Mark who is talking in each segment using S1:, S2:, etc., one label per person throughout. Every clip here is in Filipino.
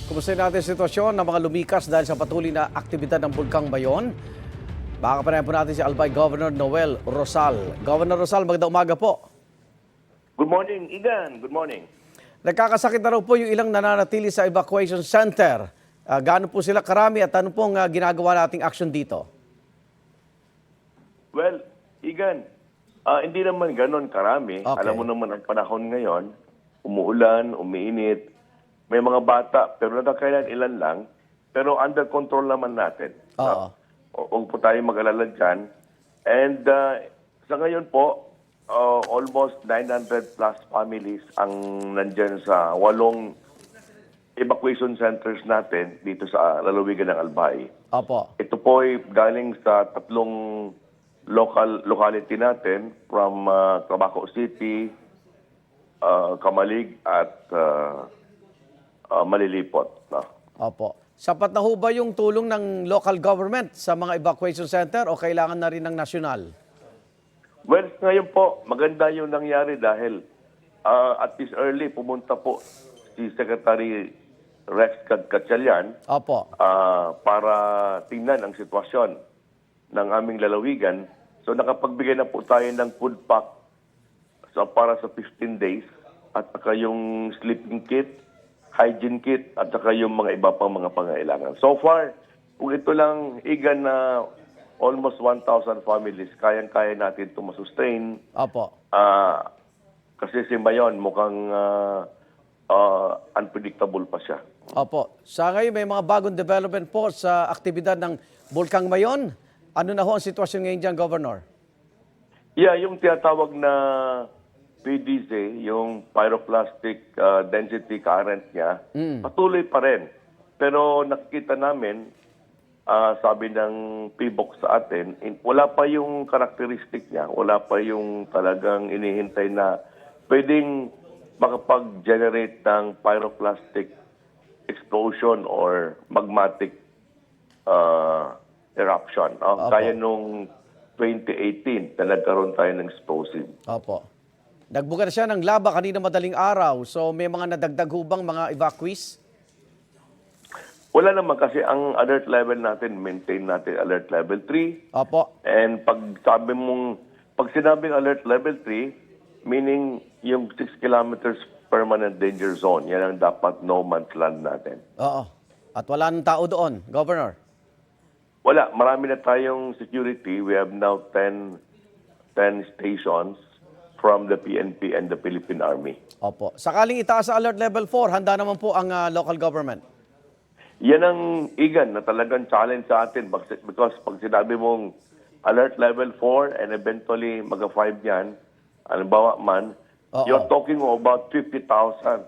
S1: Kumusta natin ang sitwasyon ng mga lumikas dahil sa patuloy na aktibidad ng Bulkang Bayon? Makakapanayan po natin si Albay Governor Noel Rosal. Governor Rosal, magandang umaga po.
S2: Good morning, Igan. Good morning.
S1: Nagkakasakit na raw po yung ilang nananatili sa evacuation center. Gaano po sila karami at ano pong ginagawa nating action dito?
S2: Well, Igan, hindi naman ganon karami.
S1: Okay.
S2: Alam mo naman ang panahon ngayon, umuulan, umiinit, may mga bata, pero nakakailan ilan lang, pero under control naman natin.
S1: Oo.
S2: Huwag po tayo mag-alala dyan. And sa ngayon po, almost 900 plus families ang nandyan sa 8 evacuation centers natin dito sa lalawigan ng Albay.
S1: Opo.
S2: Ito po ay galing sa 3 locality natin from Tabaco City, Kamalig at Malilipot. No?
S1: Opo. Sapat na ho ba yung tulong ng local government sa mga evacuation center o kailangan na rin ng nasyonal?
S2: Well, ngayon po, maganda yung nangyari dahil at this early pumunta po si Secretary Rex Gatchalian
S1: Opo.
S2: para tingnan ang sitwasyon ng aming lalawigan. So nakapagbigay na po tayo ng food pack para sa 15 days at saka yung sleeping kit, hygiene kit at saka yung mga iba pang mga pangailangan. So far, kung ito lang Igan na almost 1,000 families, kayang-kaya natin ito masustain.
S1: Opo.
S2: Kasi si Mayon mukhang unpredictable pa siya.
S1: Opo. Sa ngayon may mga bagong development po sa aktibidad ng Bulkang Bayon. Ano na ho ang sitwasyon ngayon dyan, Governor?
S2: Yeah, yung tinatawag na PDC, yung pyroclastic density current niya, patuloy pa rin. Pero nakikita namin, sabi ng PBOK sa atin, wala pa yung karakteristik niya, wala pa yung talagang inihintay na pwedeng makapag-generate ng pyroclastic explosion or magmatic eruption. Kaya nung 2018 na nagkaroon tayo ng explosive.
S1: Opo. Nagbuga na siya ng laba kanina madaling araw. So may mga nadagdag hubang mga evacuees?
S2: Wala naman kasi ang alert level natin, maintain natin alert level 3.
S1: Opo.
S2: And pag sinabing alert level 3, meaning yung 6 kilometers permanent danger zone, yan ang dapat no man's land natin.
S1: Oo. At wala nang tao doon, Governor?
S2: Wala, marami na tayong security. We have now 10 stations from the PNP and the Philippine Army.
S1: Opo. Sakaling itaas sa alert level 4, handa naman po ang local government.
S2: Yan ang Igan na talagang challenge sa atin because pag sinabi mong alert level 4 and eventually mag-5 yan, halimbawa man, you're talking about 50,000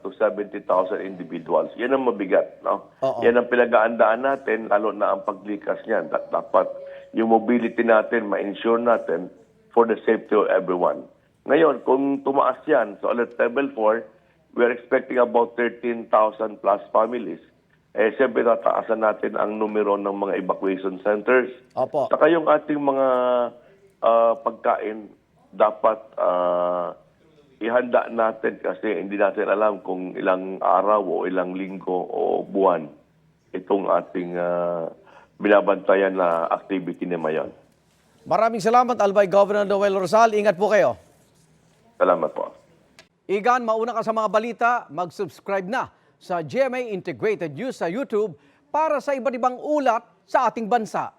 S2: to 70,000 individuals. Yan ang mabigat. No? Yan ang pinag-aandaan natin, lalo na ang paglikas niyan. Dapat yung mobility natin, ma-ensure natin for the safety of everyone. Ngayon, kung tumaas yan, so alert level 4, we're expecting about 13,000 plus families. Siyempre, tataasan natin ang numero ng mga evacuation centers.
S1: Opo.
S2: Saka yung ating mga pagkain, dapat ihanda natin kasi hindi natin alam kung ilang araw o ilang linggo o buwan itong ating binabantayan na activity ni Mayon.
S1: Maraming salamat, Albay Governor Noel Rosal. Ingat po kayo.
S2: Salamat po.
S1: Igan, mauna ka sa mga balita, mag-subscribe na sa GMA Integrated News sa YouTube para sa iba't ibang ulat sa ating bansa.